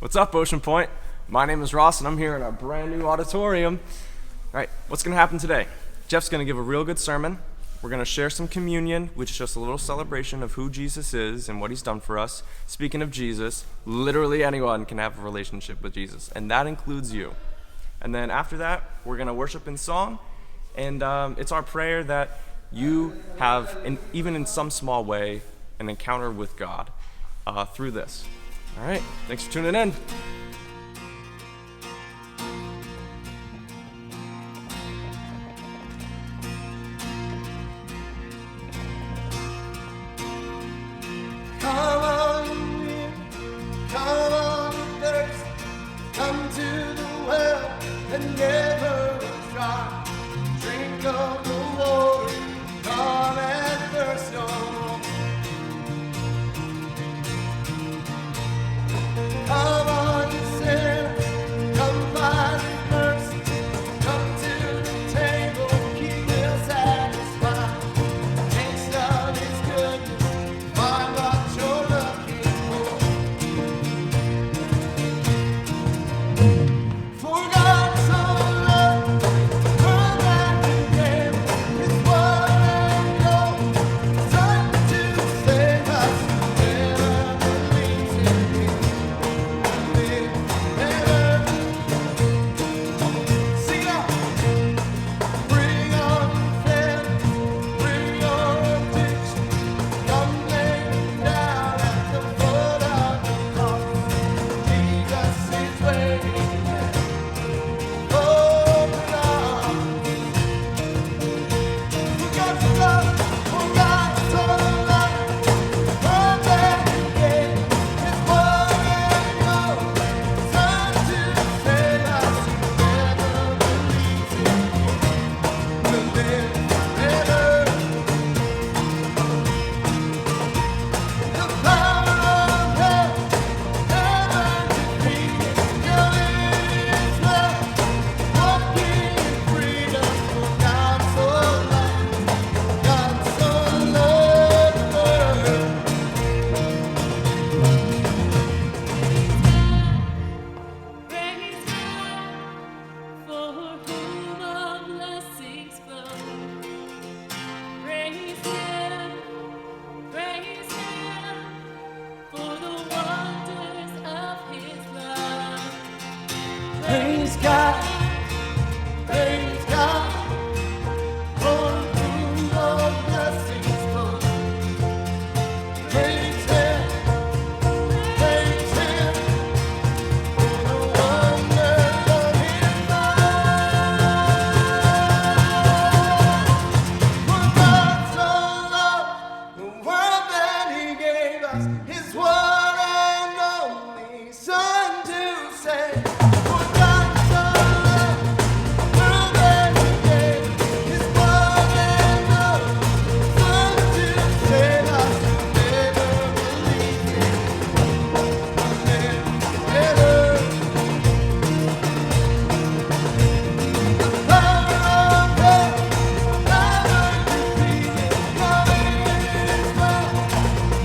What's up, Ocean Point? My name is Ross, and I'm here in our brand new auditorium. All right, what's going to happen today? Jeff's going to give a real good sermon. We're going to share some communion, which is just a little celebration of who Jesus is and what he's done for us. Speaking of Jesus, literally anyone can have a relationship with Jesus, and that includes you. And then after that, we're going to worship in song, and it's our prayer that you have, even in some small way, an encounter with God through this. All right, thanks for tuning in. Come on in, come on thirst, come to the well and never dry. Drink of the water, come and thirst no more. Come on, sinners, come find mercy. Come to the table, He will satisfy. Taste of His goodness, find what you're looking for. For God so loved the world that He gave His one and only Son to save us. Whoever believes in Him. Sing it out. Bring on your fears, bring your addiction. Come lay them down at the foot of the cross. Jesus is waiting there. Open arms. For God so loved, for God so loved the world that He gave His one and only Son to save us. Whoever believes in Him will live forever. The power of hell never defeated. Now it is love, walking in freedom. For God so loved the world. Praise God, for whom all blessings flow. Praise Him, for the wonders of His love. Praise God, for whom all blessings flow. Praise Him, for the wonders of His love. For God so loved the world that He gave us His one and only Son to save. For God so loved the world that He gave His one and only Son to save us. Whoever believes in Him will live forever. The power of hell never defeated. Now it is love,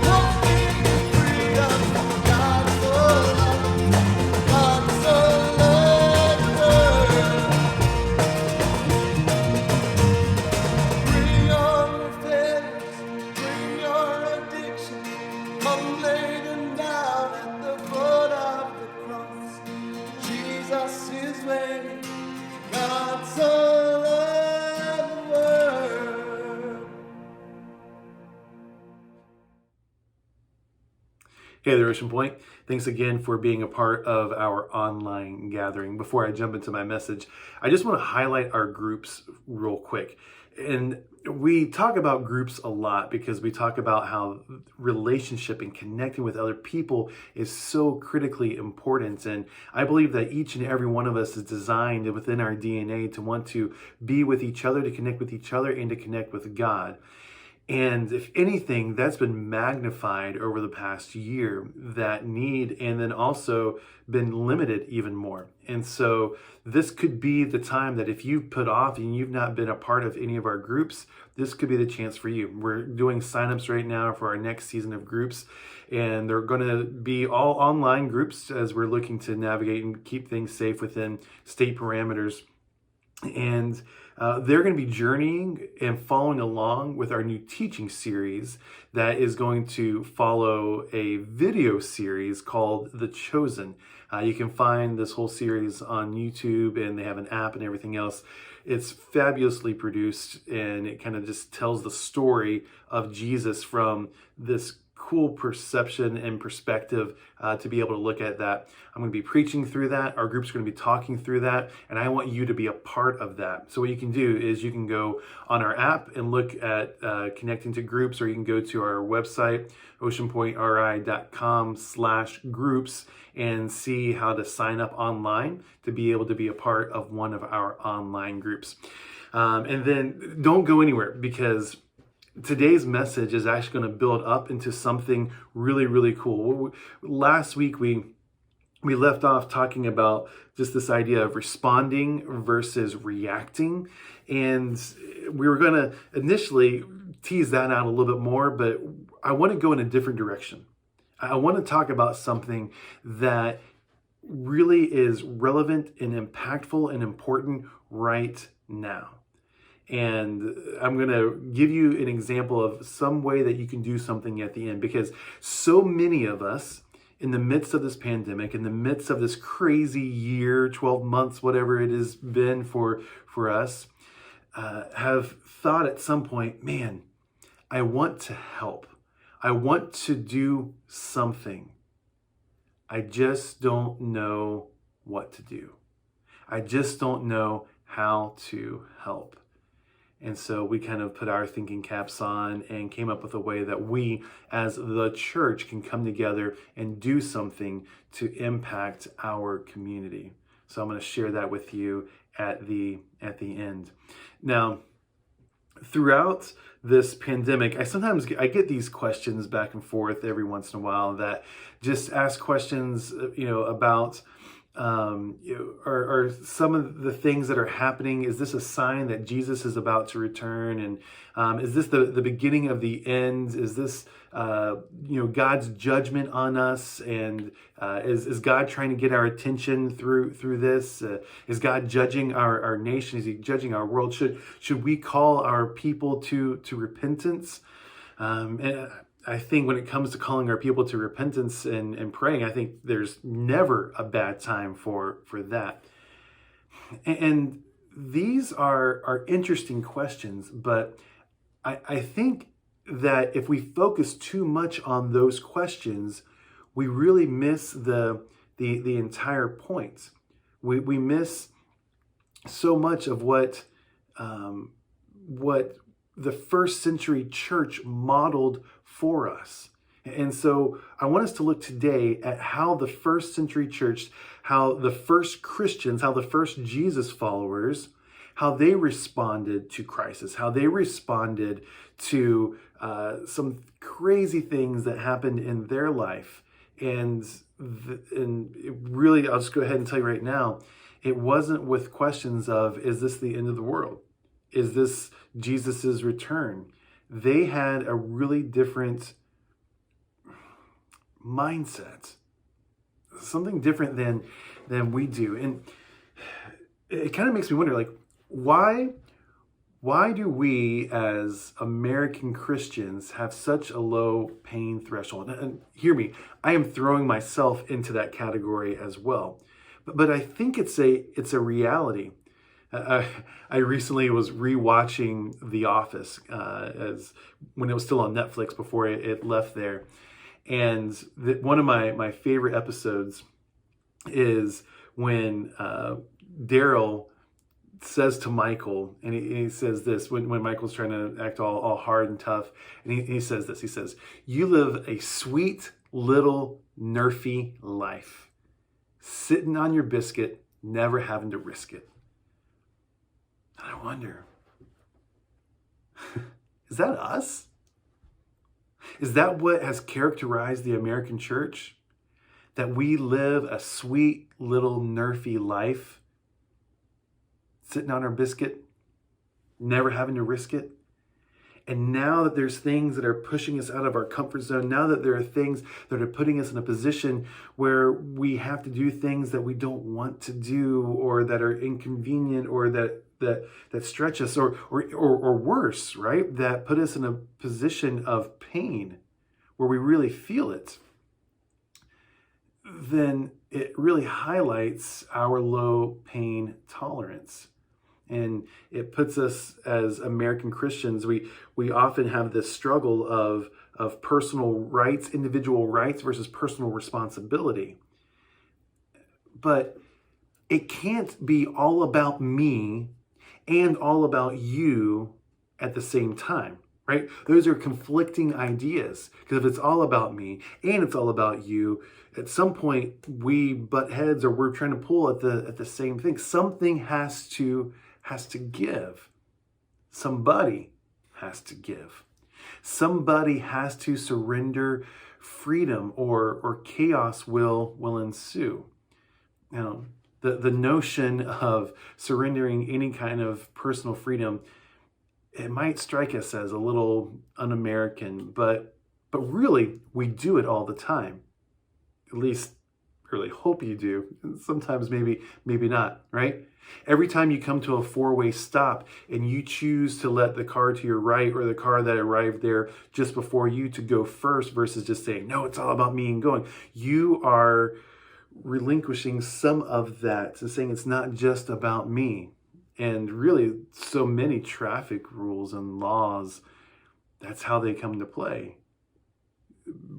walking in freedom. God so loved the world. Bring your fears, bring your addiction. Come lay them down at the foot of the cross. Jesus is waiting. God so loved the world. Hey there, Ocean Point. Thanks again for being a part of our online gathering. Before I jump into my message, I just want to highlight our groups real quick. And we talk about groups a lot because we talk about how relationship and connecting with other people is so critically important. And I believe that each and every one of us is designed within our DNA to want to be with each other, to connect with each other, and to connect with God. And if anything, that's been magnified over the past year, that need, and then also been limited even more. And so this could be the time that if you've put off and you've not been a part of any of our groups, this could be the chance for you. We're doing signups right now for our next season of groups, and they're going to be all online groups as we're looking to navigate and keep things safe within state parameters. And they're going to be journeying and following along with our new teaching series that is going to follow a video series called The Chosen. You can find this whole series on YouTube, and they have an app and everything else. It's fabulously produced, and it kind of just tells the story of Jesus from this cool perception and perspective to be able to look at that. I'm going to be preaching through that. Our group's going to be talking through that, and I want you to be a part of that. So what you can do is you can go on our app and look at connecting to groups, or you can go to our website, oceanpointri.com/groups, and see how to sign up online to be able to be a part of one of our online groups. And then don't go anywhere, because today's message is actually going to build up into something really, really cool. Last week, we left off talking about just this idea of responding versus reacting. And we were going to initially tease that out a little bit more, but I want to go in a different direction. I want to talk about something that really is relevant and impactful and important right now. And I'm going to give you an example of some way that you can do something at the end, because so many of us in the midst of this pandemic, in the midst of this crazy year, 12 months, whatever it has been for us, have thought at some point, man, I want to help. I want to do something. I just don't know what to do. I just don't know how to help. And so we kind of put our thinking caps on and came up with a way that we as the church can come together and do something to impact our community. So I'm going to share that with you at the end. Now, throughout this pandemic, I get these questions back and forth every once in a while that just ask questions, about are some of the things that are happening, is this a sign that Jesus is about to return? And is this the beginning of the end? Is this, God's judgment on us? And is God trying to get our attention through this? Is God judging our nation? Is he judging our world? Should we call our people to repentance? And I think when it comes to calling our people to repentance and praying, I think there's never a bad time for that. And these are interesting questions, but I think that if we focus too much on those questions, we really miss the entire point. We miss so much of what the first century church modeled for us. And so I want us to look today at how the first century church, how the first Christians, how the first Jesus followers, how they responded to crisis, how they responded to some crazy things that happened in their life. And really, I'll just go ahead and tell you right now, it wasn't with questions of, is this the end of the world? Is this Jesus's return? They had a really different mindset, something different than we do. And it kind of makes me wonder, like, why do we as American Christians have such a low pain threshold? And hear me, I am throwing myself into that category as well. But I think it's a reality. I recently was rewatching The Office as when it was still on Netflix before it left there. And one of my favorite episodes is when Daryl says to Michael, and he says this, when Michael's trying to act all hard and tough, and he says this, he says, "You live a sweet little nerfy life, sitting on your biscuit, never having to risk it." I wonder, is that us? Is that what has characterized the American church? That we live a sweet little nerfy life, sitting on our biscuit, never having to risk it? And now that there's things that are pushing us out of our comfort zone, now that there are things that are putting us in a position where we have to do things that we don't want to do, or that are inconvenient, or that stretch us, or worse, right? That put us in a position of pain where we really feel it, then it really highlights our low pain tolerance. And it puts us as American Christians, we often have this struggle of personal rights, individual rights versus personal responsibility. But it can't be all about me and all about you at the same time, right? Those are conflicting ideas, because if it's all about me and it's all about you, at some point we butt heads, or we're trying to pull at the same thing. Something has to give. Somebody has to give. Somebody has to surrender freedom, or chaos will ensue. Now, the notion of surrendering any kind of personal freedom, it might strike us as a little un-American, but really we do it all the time. At least I really hope you do. Sometimes maybe not, right? Every time you come to a four-way stop and you choose to let the car to your right, or the car that arrived there just before you, to go first, versus just saying, no, it's all about me and going, you are relinquishing some of that and saying it's not just about me. And really, so many traffic rules and laws, that's how they come to play.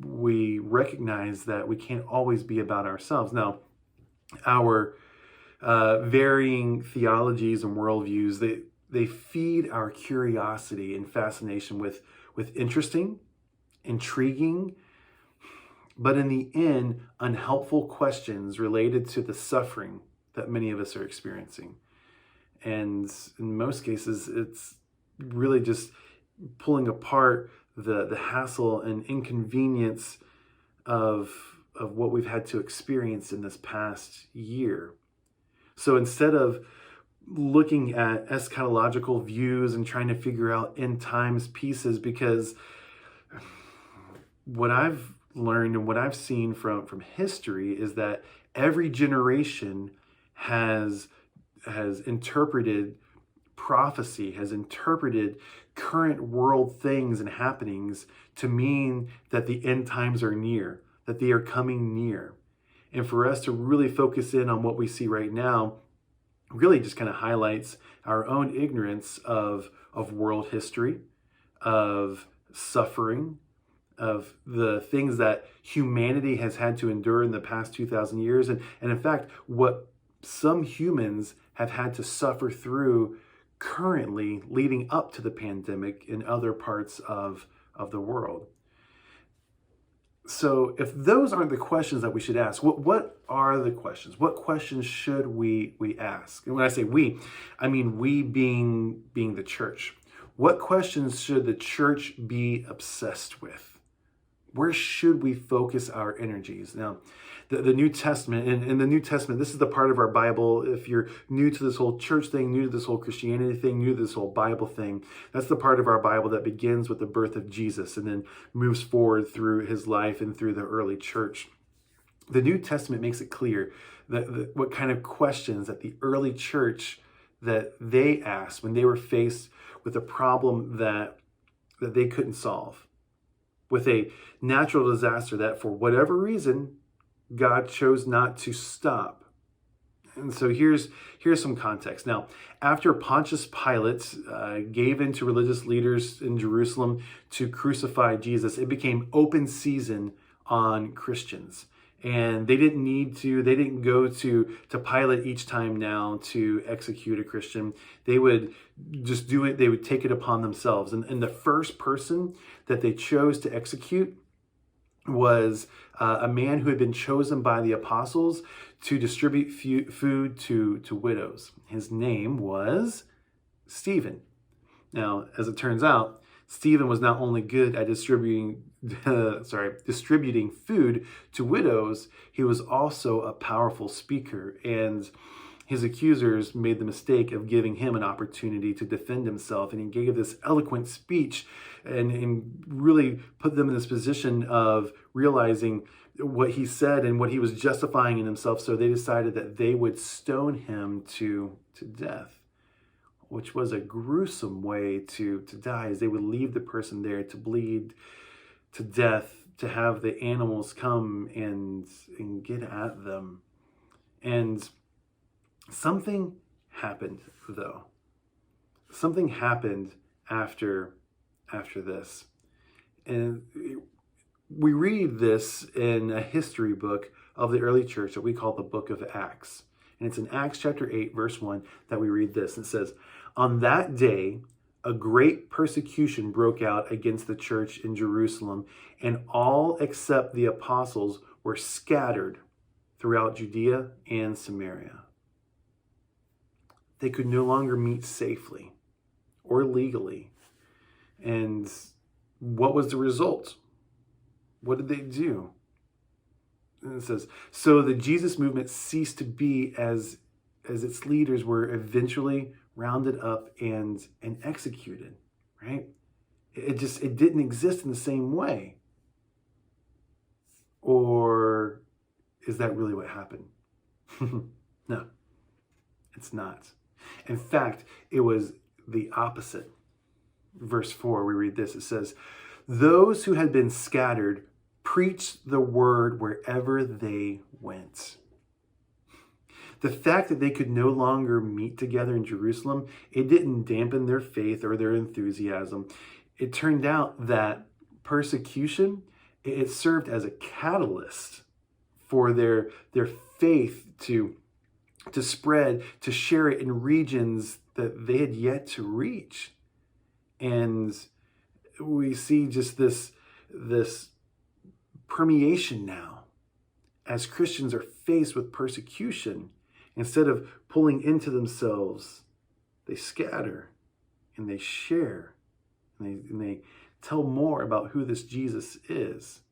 We recognize that we can't always be about ourselves. Now, our varying theologies and worldviews, they feed our curiosity and fascination with interesting, intriguing, but in the end, unhelpful questions related to the suffering that many of us are experiencing. And in most cases, it's really just pulling apart the hassle and inconvenience of what we've had to experience in this past year. So instead of looking at eschatological views and trying to figure out end times pieces, because what I've learned and what I've seen from history is that every generation has interpreted prophecy, has interpreted current world things and happenings to mean that the end times are near, that they are coming near. And for us to really focus in on what we see right now really just kind of highlights our own ignorance of world history, of suffering, of the things that humanity has had to endure in the past 2,000 years. And in fact, what some humans have had to suffer through currently leading up to the pandemic in other parts of the world. So if those aren't the questions that we should ask, what are the questions? What questions should we ask? And when I say we, I mean we being the church. What questions should the church be obsessed with? Where should we focus our energies? Now, the New Testament, and in the New Testament, this is the part of our Bible, if you're new to this whole church thing, new to this whole Christianity thing, new to this whole Bible thing, that's the part of our Bible that begins with the birth of Jesus and then moves forward through his life and through the early church. The New Testament makes it clear that what kind of questions that the early church that they asked when they were faced with a problem that they couldn't solve, with a natural disaster that for whatever reason God chose not to stop. And so here's some context. Now, after Pontius Pilate gave in to religious leaders in Jerusalem to crucify Jesus, it became open season on Christians. And they didn't go to Pilate each time now to execute a Christian. They would just do it, they would take it upon themselves. And the first person that they chose to execute was a man who had been chosen by the apostles to distribute food to widows. His name was Stephen. Now, as it turns out, Stephen was not only good at distributing food to widows, he was also a powerful speaker, and his accusers made the mistake of giving him an opportunity to defend himself, and he gave this eloquent speech and really put them in this position of realizing what he said and what he was justifying in himself. So they decided that they would stone him to death, which was a gruesome way to die, as they would leave the person there to bleed to death, to have the animals come and get at them. And something happened, though. Something happened after this. And we read this in a history book of the early church that we call the book of Acts. And it's in Acts chapter 8, verse 1, that we read this. It says, "On that day, a great persecution broke out against the church in Jerusalem, and all except the apostles were scattered throughout Judea and Samaria." They could no longer meet safely or legally. And what was the result? What did they do? And it says, so the Jesus movement ceased to be as its leaders were eventually rounded up and executed, right? It didn't exist in the same way. Or is that really what happened? No, it's not. In fact, it was the opposite. Verse 4, we read this. It says, "Those who had been scattered preached the word wherever they went." The fact that they could no longer meet together in Jerusalem, it didn't dampen their faith or their enthusiasm. It turned out that persecution, it served as a catalyst for their faith to spread, to share it in regions that they had yet to reach. And we see just this permeation now. As Christians are faced with persecution, instead of pulling into themselves, they scatter and they share and they tell more about who this Jesus is.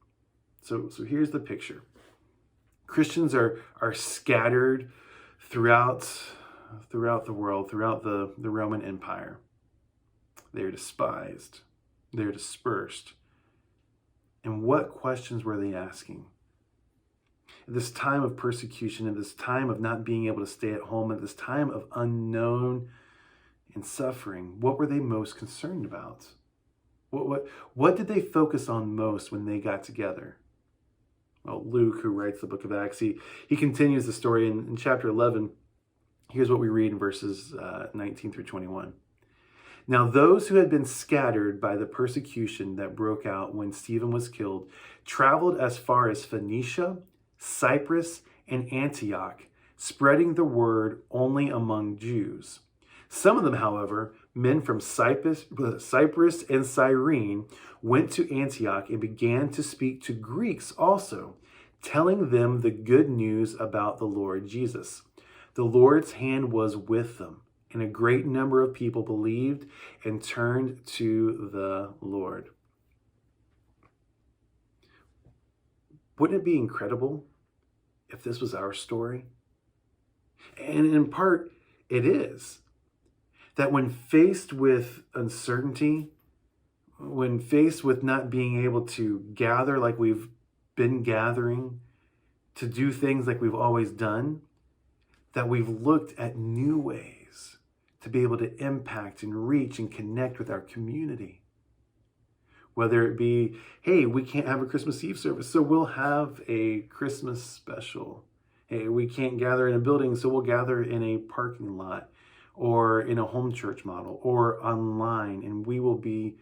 So here's the picture. Christians are scattered throughout the world, throughout the Roman Empire. They're despised. They're dispersed. And what questions were they asking? At this time of persecution, at this time of not being able to stay at home, at this time of unknown and suffering, what were they most concerned about? What did they focus on most when they got together? Well, Luke, who writes the book of Acts, he continues the story in chapter 11. Here's what we read in verses 19 through 21. "Now those who had been scattered by the persecution that broke out when Stephen was killed traveled as far as Phoenicia, Cyprus, and Antioch, spreading the word only among Jews. Some of them, however, men from Cyprus and Cyrene, went to Antioch and began to speak to Greeks also, telling them the good news about the Lord Jesus. The Lord's hand was with them, and a great number of people believed and turned to the Lord." Wouldn't it be incredible if this was our story? And in part, it is. That when faced with uncertainty, when faced with not being able to gather like we've been gathering, to do things like we've always done, that we've looked at new ways to be able to impact and reach and connect with our community. Whether it be, hey, we can't have a Christmas Eve service, so we'll have a Christmas special. Hey, we can't gather in a building, so we'll gather in a parking lot or in a home church model or online, and we will be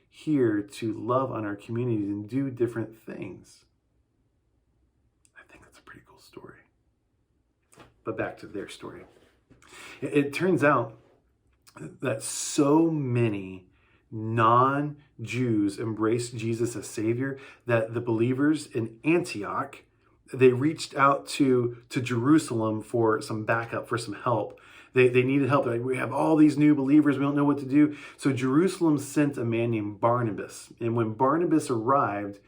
here to love on our community and do different things. I think that's a pretty cool story. But back to their story. It turns out that so many non-Jews embraced Jesus as Savior that the believers in Antioch, they reached out to Jerusalem for some backup, for some help. They needed help. Like, we have all these new believers. We don't know what to do. So Jerusalem sent a man named Barnabas. And when Barnabas arrived,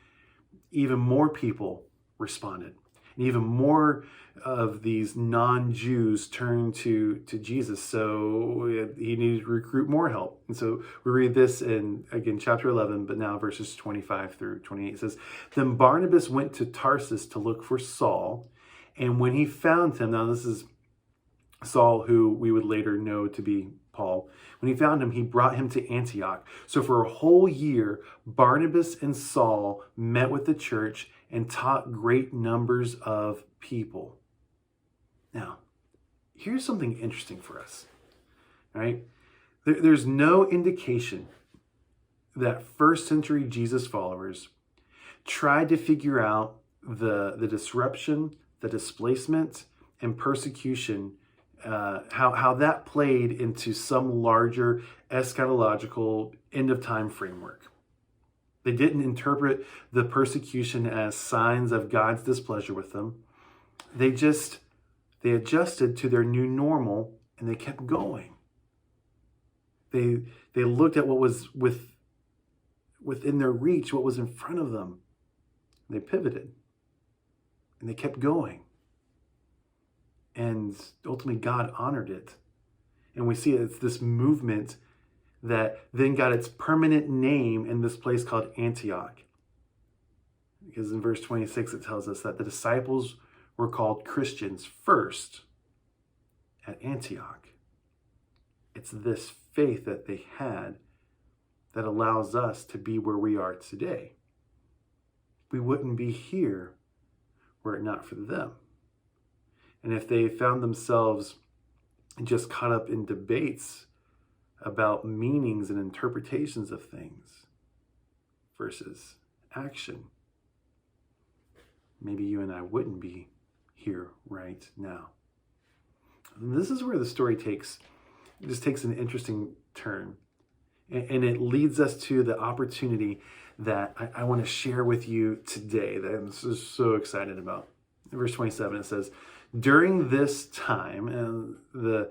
even more people responded. And even more of these non-Jews turned to Jesus. So he needed to recruit more help. And so we read this in, again, chapter 11, but now verses 25 through 28. It says, "Then Barnabas went to Tarsus to look for Saul. And when he found him," now this is Saul, who we would later know to be Paul. "When he found him, he brought him to Antioch. So for a whole year, Barnabas and Saul met with the church and taught great numbers of people." Now, here's something interesting for us, right? There's no indication that first century Jesus followers tried to figure out the disruption, the displacement, and persecution, how that played into some larger eschatological end of time framework. They didn't interpret the persecution as signs of God's displeasure with them. They adjusted to their new normal and they kept going. They looked at what was within their reach, what was in front of them. They pivoted and they kept going. And ultimately God honored it. And we see it's this movement that then got its permanent name in this place called Antioch. Because in verse 26 it tells us that the disciples were called Christians first at Antioch. It's this faith that they had that allows us to be where we are today. We wouldn't be here were it not for them. And if they found themselves just caught up in debates about meanings and interpretations of things versus action, maybe you and I wouldn't be here right now. And this is where the story takes an interesting turn. And it leads us to the opportunity that I want to share with you today that I'm so excited about. In verse 27, it says, "During this time," and this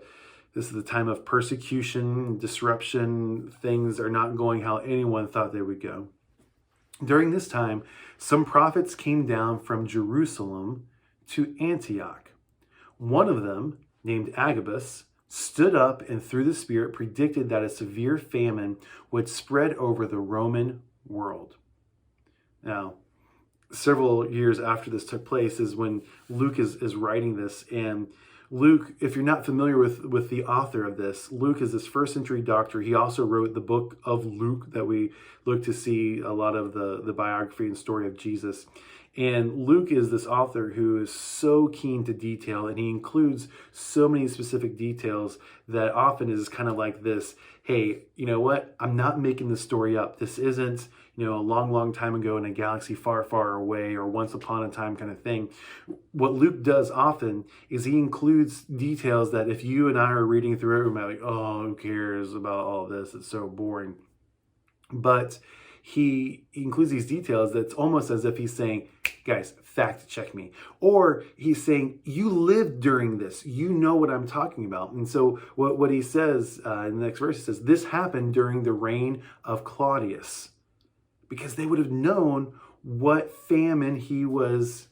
is the time of persecution, disruption, things are not going how anyone thought they would go. "During this time, some prophets came down from Jerusalem to Antioch. One of them, named Agabus, stood up and through the Spirit predicted that a severe famine would spread over the Roman world." Now, several years after this took place is when Luke is writing this. And Luke, if you're not familiar with the author of this, Luke is this first century doctor. He also wrote the book of Luke that we look to see a lot of the biography and story of Jesus. And Luke is this author who is so keen to detail, and he includes so many specific details that often is kind of like this, hey, you know what? I'm not making this story up. This isn't, a long, long time ago in a galaxy far, far away or once upon a time kind of thing. What Luke does often is he includes details that if you and I are reading through it, we might be like, oh, who cares about all this? It's so boring. But he includes these details that's almost as if he's saying, guys, fact check me. Or he's saying, you lived during this. You know what I'm talking about. And so what he says in the next verse, he says, this happened during the reign of Claudius. Because they would have known what famine he was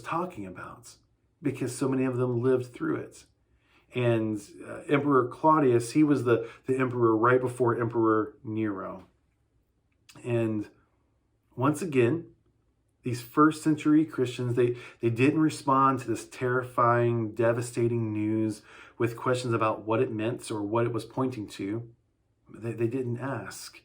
talking about. Because so many of them lived through it. And Emperor Claudius, he was the emperor right before Emperor Nero. And once again, these first century Christians, they didn't respond to this terrifying, devastating news with questions about what it meant or what it was pointing to. They didn't ask.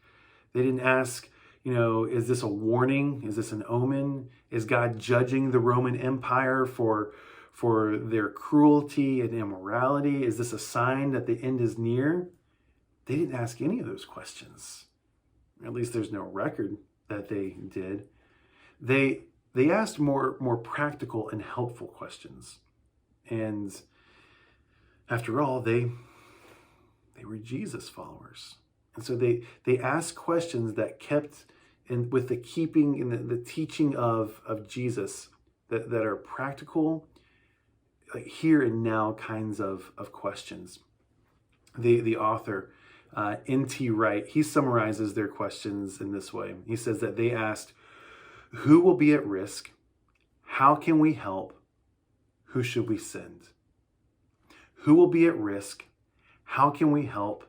They didn't ask, is this a warning? Is this an omen? Is God judging the Roman Empire for their cruelty and immorality? Is this a sign that the end is near? They didn't ask any of those questions. At least there's no record that they did. They asked more practical and helpful questions. And after all, they were Jesus followers. And so they asked questions that kept with the keeping and the teaching of Jesus that are practical, like here and now kinds of questions. the author, N.T. Wright, he summarizes their questions in this way. He says that they asked, who will be at risk? How can we help? Who should we send? Who will be at risk? How can we help?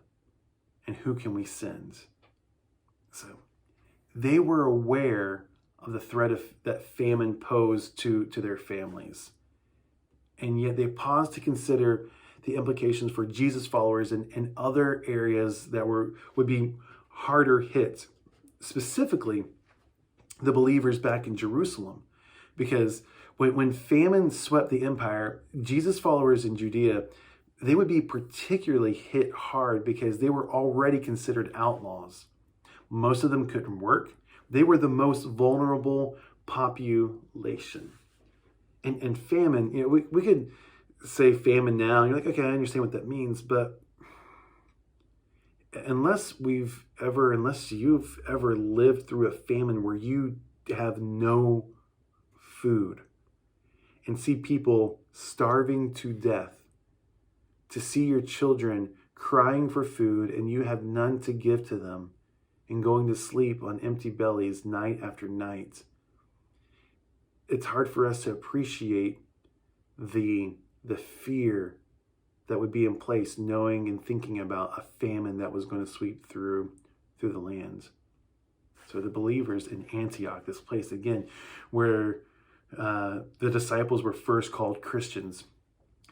And who can we send? So they were aware of the threat that famine posed to their families. And yet they paused to consider the implications for Jesus followers in other areas that would be harder hit, specifically the believers back in Jerusalem. Because when famine swept the empire, Jesus followers in Judea, they would be particularly hit hard because they were already considered outlaws. Most of them couldn't work. They were the most vulnerable population. And famine, we could say famine now, and you're like, okay, I understand what that means, but unless you've ever lived through a famine where you have no food and see people starving to death, to see your children crying for food and you have none to give to them and going to sleep on empty bellies night after night, it's hard for us to appreciate the fear that would be in place, knowing and thinking about a famine that was going to sweep through the land. So the believers in Antioch, this place again where the disciples were first called Christians,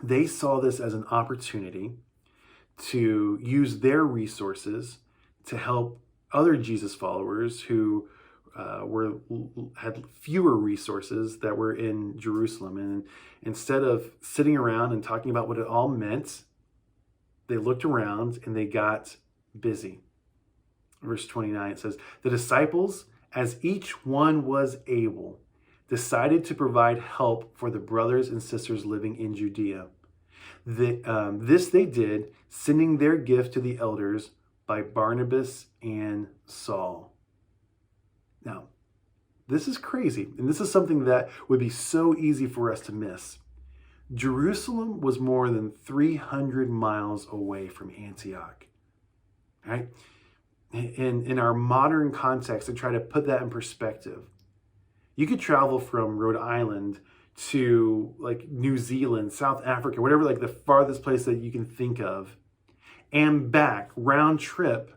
they saw this as an opportunity to use their resources to help other Jesus followers who had fewer resources that were in Jerusalem. And instead of sitting around and talking about what it all meant, they looked around and they got busy. Verse 29, it says, the disciples, as each one was able, decided to provide help for the brothers and sisters living in Judea. This they did, sending their gift to the elders by Barnabas and Saul. Now, this is crazy, and this is something that would be so easy for us to miss. Jerusalem was more than 300 miles away from Antioch, right? In our modern context, to try to put that in perspective, you could travel from Rhode Island to like New Zealand, South Africa, whatever, like the farthest place that you can think of, and back round trip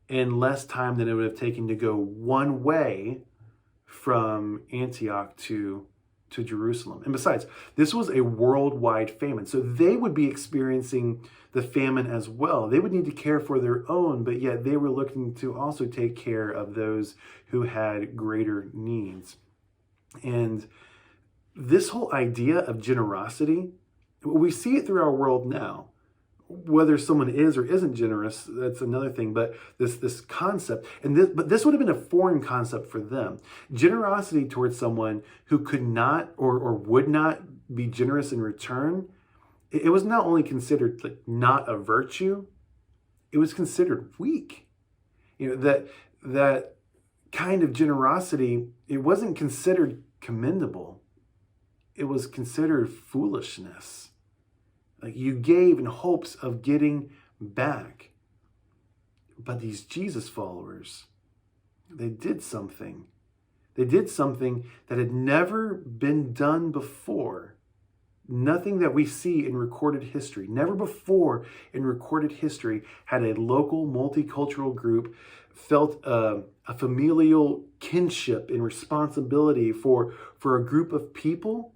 in less time than it would have taken to go one way from Antioch to Jerusalem. And besides, this was a worldwide famine. So they would be experiencing the famine as well. They would need to care for their own, but yet they were looking to also take care of those who had greater needs. And this whole idea of generosity, we see it through our world now. Whether someone is or isn't generous, that's another thing. But this concept, but this would have been a foreign concept for them. Generosity towards someone who could not or would not be generous in return, it was not only considered like not a virtue, it was considered weak. That kind of generosity, it wasn't considered commendable. It was considered foolishness. Like you gave in hopes of getting back. But these Jesus followers, they did something. They did something that had never been done before. Nothing that we see in recorded history. Never before in recorded history had a local multicultural group felt a familial kinship and responsibility for a group of people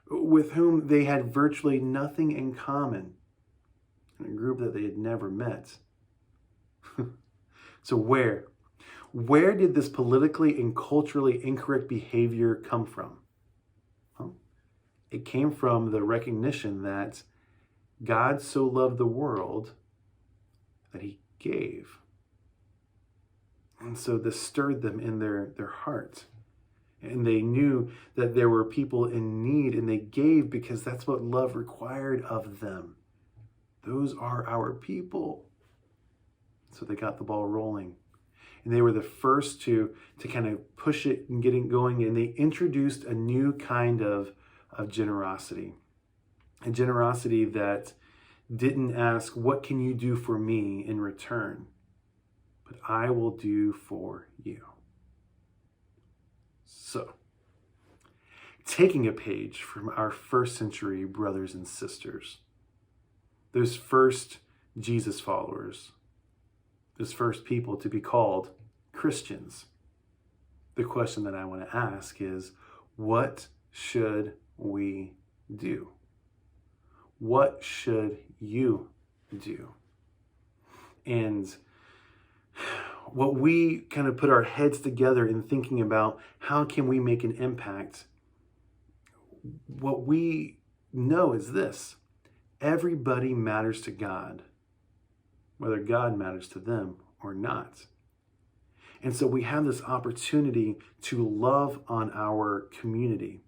with whom they had virtually nothing in common, in a group that they had never met. So where did this politically and culturally incorrect behavior come from? Well, it came from the recognition that God so loved the world that he gave. And so this stirred them in their heart. And they knew that there were people in need, and they gave because that's what love required of them. Those are our people. So they got the ball rolling. And they were the first to kind of push it and get it going. And they introduced a new kind of generosity. A generosity that didn't ask, what can you do for me in return? But I will do for you. So, taking a page from our first century brothers and sisters, those first Jesus followers, those first people to be called Christians, the question that I want to ask is, what should we do? What should you do? And what we kind of put our heads together in thinking about how can we make an impact, what we know is this: everybody matters to God, whether God matters to them or not. And so we have this opportunity to love on our community,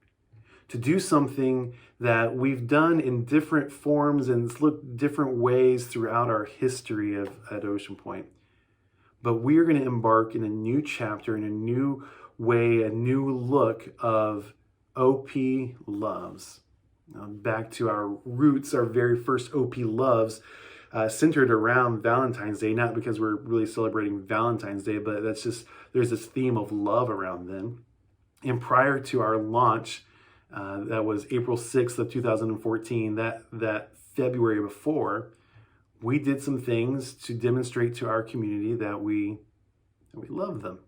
to do something that we've done in different forms and it's looked different ways throughout our history at Ocean Point. But we are going to embark in a new chapter, in a new way, a new look of OP Loves. Now, back to our roots, our very first OP Loves, centered around Valentine's Day, not because we're really celebrating Valentine's Day, but that's just, there's this theme of love around then. And prior to our launch, that was April 6th of 2014, that February before, we did some things to demonstrate to our community that we love them,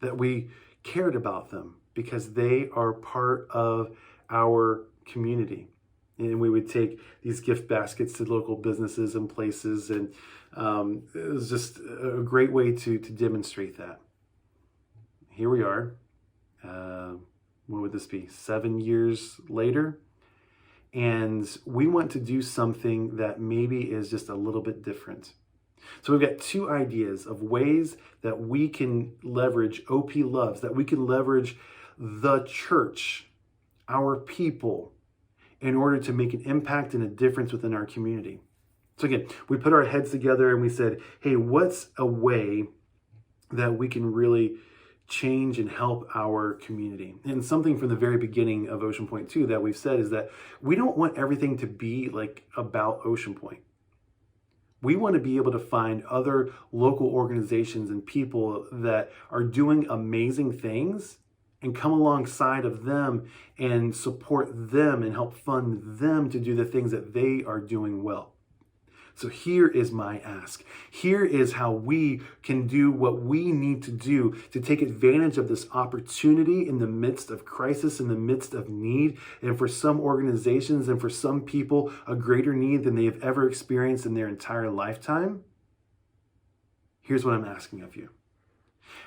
that we cared about them, because they are part of our community. And we would take these gift baskets to local businesses and places, and it was just a great way to demonstrate that. Here we are. What would this be? 7 years later? And we want to do something that maybe is just a little bit different. So we've got two ideas of ways that we can leverage OP Loves, that we can leverage the church, our people, in order to make an impact and a difference within our community. So again, we put our heads together and we said, hey, what's a way that we can really change and help our community? And something from the very beginning of Ocean Point 2 that we've said is that we don't want everything to be like about Ocean Point. We want to be able to find other local organizations and people that are doing amazing things and come alongside of them and support them and help fund them to do the things that they are doing well. So here is my ask. Here is how we can do what we need to do to take advantage of this opportunity in the midst of crisis, in the midst of need, and for some organizations and for some people, a greater need than they have ever experienced in their entire lifetime. Here's what I'm asking of you.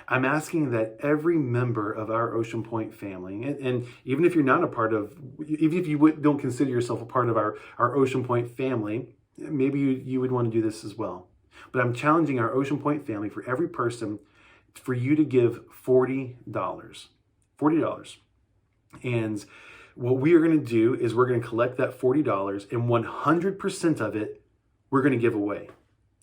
I'm asking that every member of our Ocean Point family, and even if you're not a part of, even if you don't consider yourself a part of our Ocean Point family, maybe you would want to do this as well. But I'm challenging our Ocean Point family, for every person, for you to give $40. $40. And what we are going to do is we're going to collect that $40, and 100% of it we're going to give away.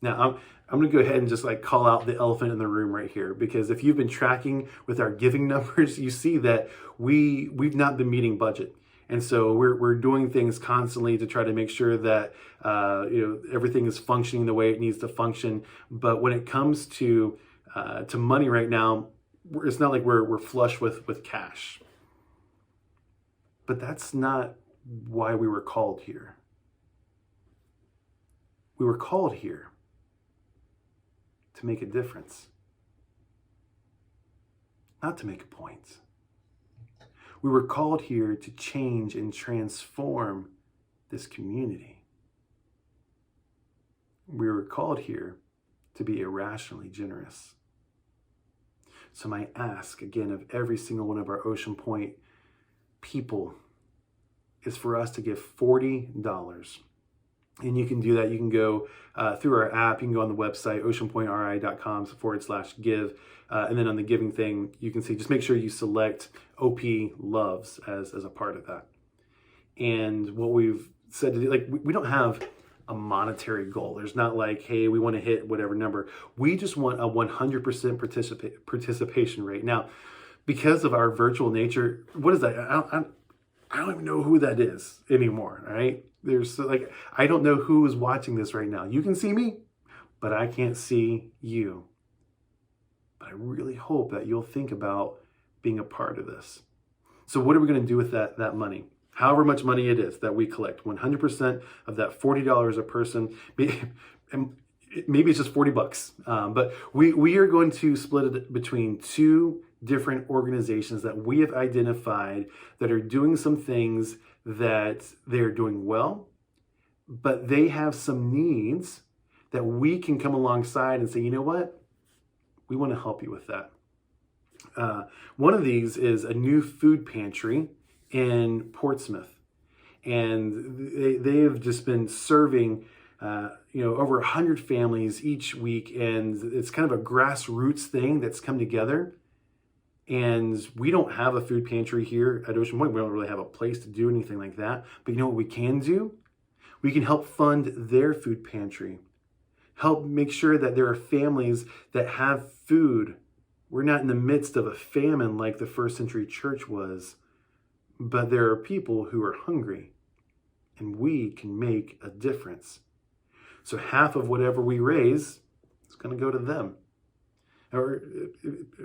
Now, I'm going to go ahead and just call out the elephant in the room right here, because if you've been tracking with our giving numbers, you see that we've not been meeting budget. And so we're doing things constantly to try to make sure that everything is functioning the way it needs to function. But when it comes to money right now, it's not like we're flush with cash. But that's not why we were called here. We were called here to make a difference, not to make a point. We were called here to change and transform this community. We were called here to be irrationally generous. So my ask, again, of every single one of our Ocean Point people is for us to give $40. And you can do that. You can go through our app. You can go on the website, oceanpointri.com/give. And then on the giving thing, you can see, just make sure you select OP Loves as a part of that. And what we've said to do, we don't have a monetary goal. There's not hey, we want to hit whatever number. We just want a 100% participation rate. Now, because of our virtual nature, what is that? I don't even know who that is anymore, right? There's like, I don't know who is watching this right now. You can see me, but I can't see you. But I really hope that you'll think about being a part of this. So what are we going to do with that money? However much money it is that we collect, 100% of that $40 a person, and maybe it's just $40, but we are going to split it between two different organizations that we have identified that are doing some things that they're doing well, but they have some needs that we can come alongside and say, you know what? We want to help you with that. One of these is a new food pantry in Portsmouth, and they have just been serving over 100 families each week, and it's kind of a grassroots thing that's come together. And we don't have a food pantry here at Ocean Point. We don't really have a place to do anything like that. But you know what we can do? We can help fund their food pantry. Help make sure that there are families that have food. We're not in the midst of a famine like the first century church was, but there are people who are hungry, and we can make a difference. So half of whatever we raise is going to go to them. Or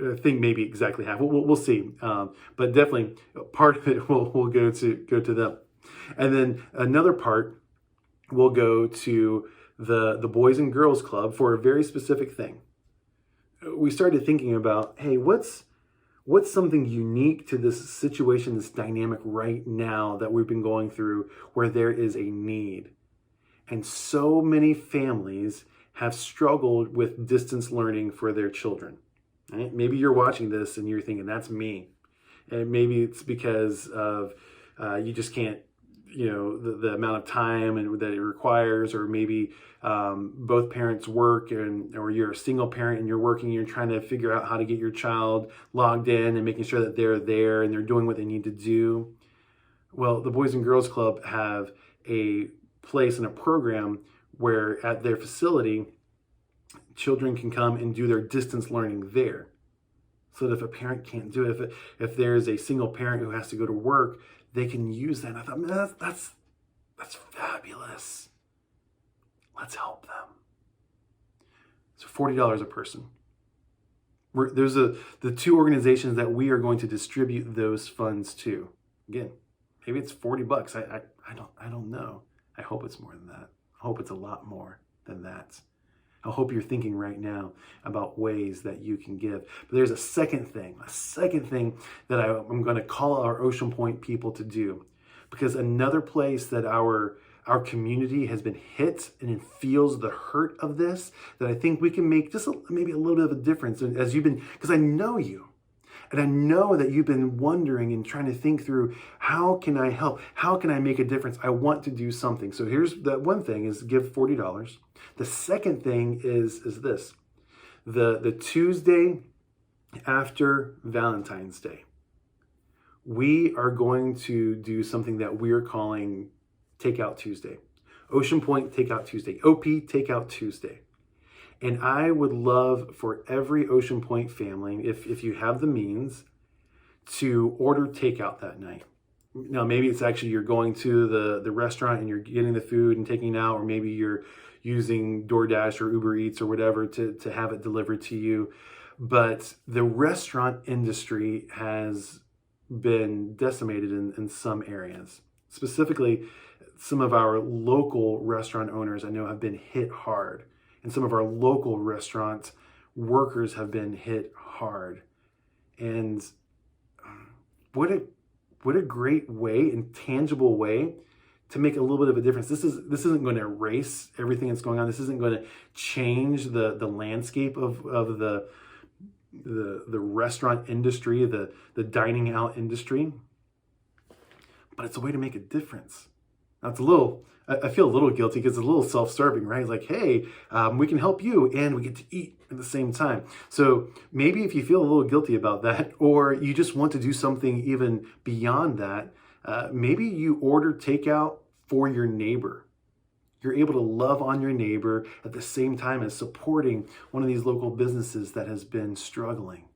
I think maybe exactly half. We'll see. But definitely part of it will go to them. And then another part will go to the Boys and Girls Club for a very specific thing. We started thinking about, hey, what's something unique to this situation, this dynamic right now that we've been going through where there is a need? And so many families have struggled with distance learning for their children. Right? Maybe you're watching this and you're thinking, that's me. And maybe it's because of you just can't, the amount of time and that it requires, or maybe both parents work, or you're a single parent and you're working, you're trying to figure out how to get your child logged in and making sure that they're there and they're doing what they need to do. Well, the Boys and Girls Club have a place and a program where at their facility, children can come and do their distance learning there. So that if a parent can't do it, if there's a single parent who has to go to work, they can use that. And I thought, man, that's fabulous. Let's help them. So $40 a person. There's the two organizations that we are going to distribute those funds to. Again, maybe it's $40. I don't know. I hope it's more than that. I hope it's a lot more than that. I hope you're thinking right now about ways that you can give. But there's a second thing that I'm going to call our Ocean Point people to do. Because another place that our community has been hit and it feels the hurt of this, that I think we can make just maybe a little bit of a difference. And as you've been, because I know you. And I know that you've been wondering and trying to think through, how can I help? How can I make a difference? I want to do something. So here's that one thing is give $40. The second thing is this. The Tuesday after Valentine's Day, we are going to do something that we're calling Takeout Tuesday. Ocean Point Takeout Tuesday. OP Takeout Tuesday. And I would love for every Ocean Point family, if you have the means, to order takeout that night. Now, maybe it's actually you're going to the restaurant and you're getting the food and taking it out, or maybe you're using DoorDash or Uber Eats or whatever to have it delivered to you. But the restaurant industry has been decimated in some areas. Specifically, some of our local restaurant owners I know have been hit hard. And some of our local restaurant workers have been hit hard. And what a great way and tangible way to make a little bit of a difference. This isn't going to erase everything that's going on. This isn't going to change the landscape of the restaurant industry, the dining out industry. But it's a way to make a difference. Now I feel a little guilty because it's a little self-serving, right? It's like, hey, we can help you and we get to eat at the same time. So maybe if you feel a little guilty about that, or you just want to do something even beyond that, maybe you order takeout for your neighbor. You're able to love on your neighbor at the same time as supporting one of these local businesses that has been struggling.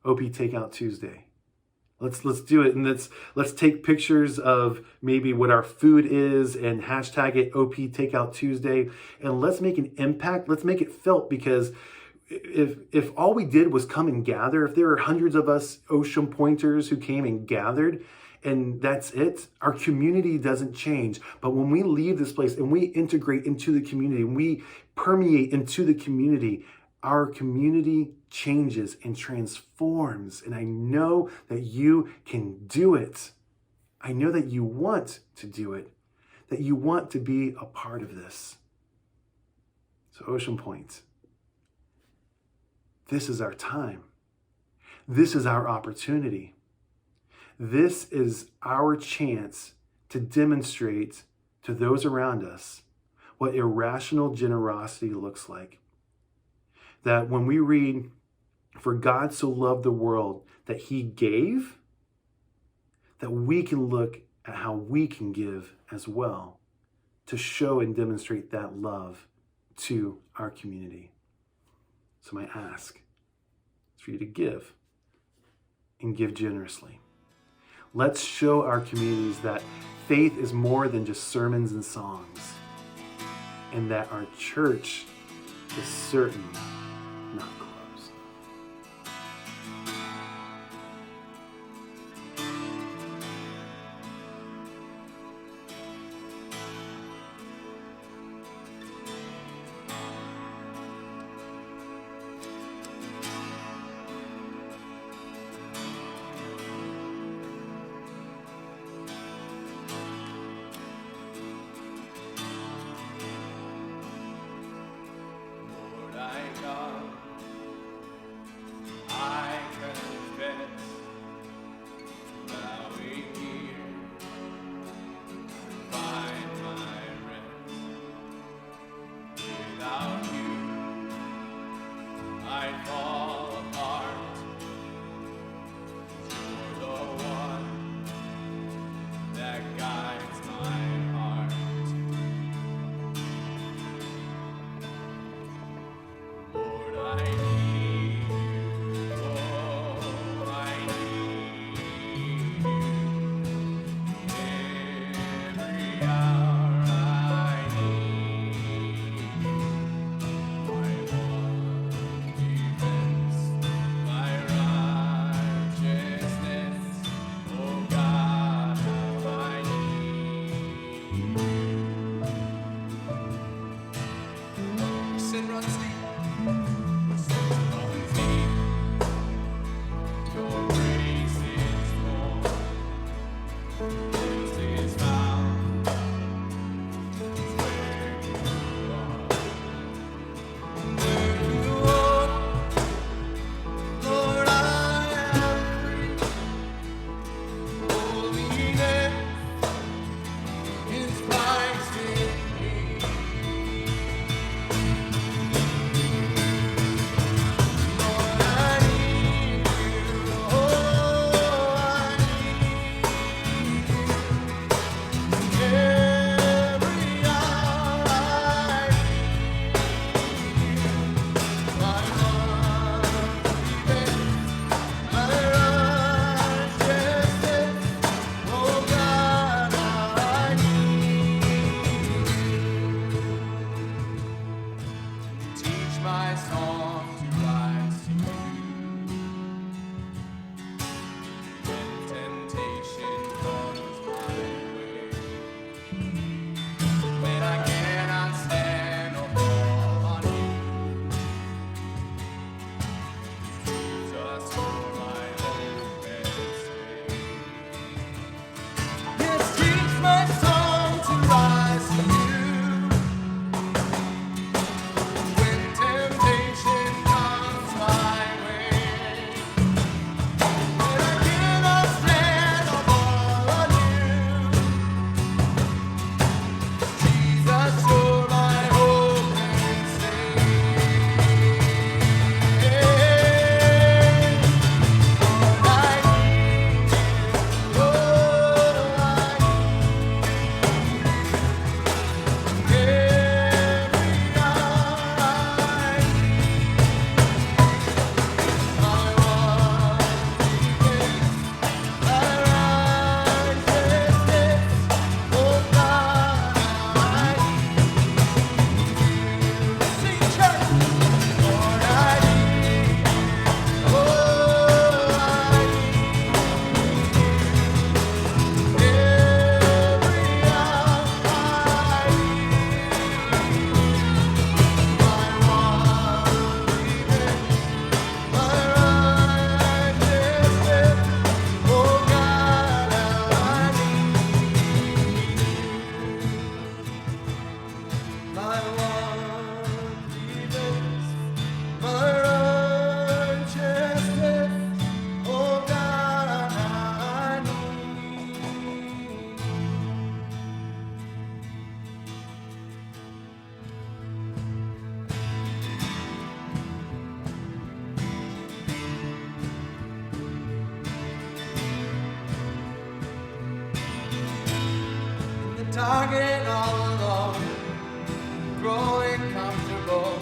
OP Takeout Tuesday. Let's do it, and let's take pictures of maybe what our food is and hashtag it OP Takeout Tuesday, and let's make an impact. Let's make it felt, because if all we did was come and gather, if there are hundreds of us Ocean Pointers who came and gathered, and that's it, our community doesn't change. But when we leave this place and we integrate into the community and we permeate into the community, our community changes and transforms. And I know that you can do it. I know that you want to do it, that you want to be a part of this. So Ocean Point, this is our time. This is our opportunity. This is our chance to demonstrate to those around us what irrational generosity looks like. That when we read, "For God so loved the world that he gave," that we can look at how we can give as well to show and demonstrate that love to our community. So my ask is for you to give, and give generously. Let's show our communities that faith is more than just sermons and songs, and that our church is certainly not closed. Lord, I come dark and all alone, growing comfortable.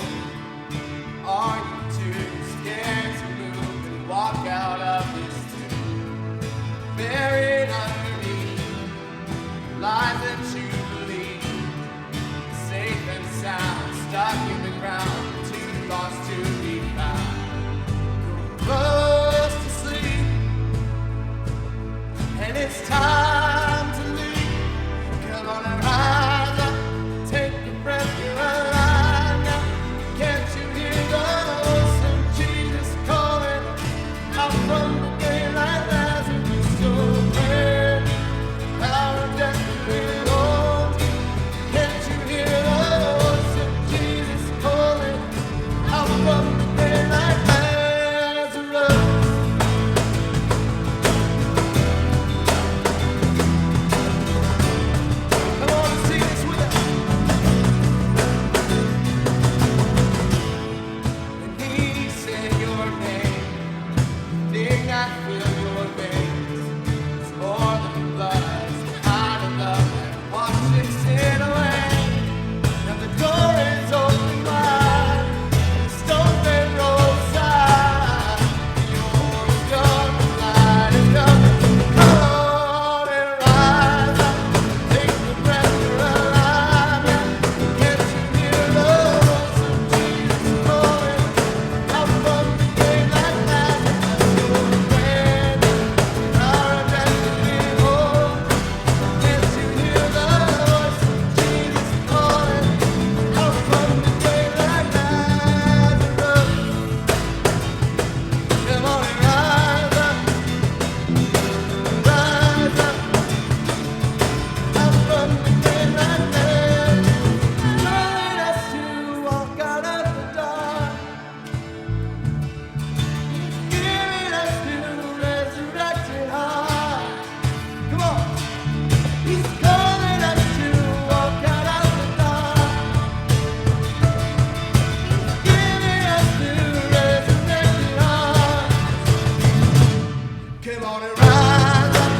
Are you too scared to move and walk out of this tomb? Buried underneath lies that you believe, safe and sound, stuck in the ground, too lost to be found. Close to sleep, and it's time to leave. Come on and rise up, take a breath, you're alive now. Can't you hear the voice of Jesus calling out from the daylight Lazarus? Your prayer, power of death will hold you. Can't you hear the voice of Jesus calling out from the daylight Lazarus? Come on and sing this with us. And he said your name, did not fill your veins. It's more than blood, it's the kind of love that washes sin away. Now the door is open wide, the stone's been rolled aside. You're done, the light is done. Come on and rise up, take the breath, you're alive now. Can't you hear the voice of Jesus calling out from the daylight Lazarus? Your friend, power of death will hold. Can't you hear the voice of Jesus calling out from the daylight Lazarus? Come on and rise up, out from the daylight Lazarus. Calling us to walk out of the dark, giving us new resurrected hearts. Come on. He's calling us to walk out of the dark, giving us new resurrected hearts. Come on and rise up,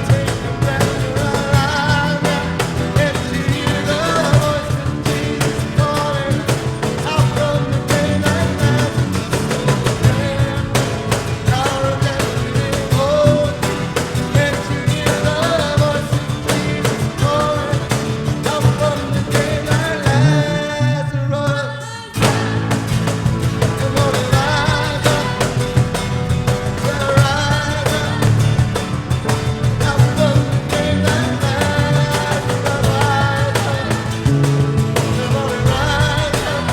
take a breath, you're alive now. Can't you hear the voice of Jesus calling out from the daylight Lazarus? Power of death will hold. Can't you hear the voice of Jesus calling out from the daylight Lazarus? Come on and rise up, rise up, out from the daylight Lazarus. Come on and rise up,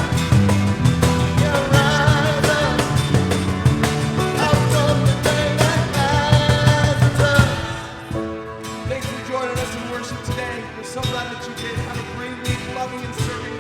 yeah, rise up, out from the daylight Lazarus. Thanks for joining us in worship today. We're so glad that you did. Have a great week, loving and serving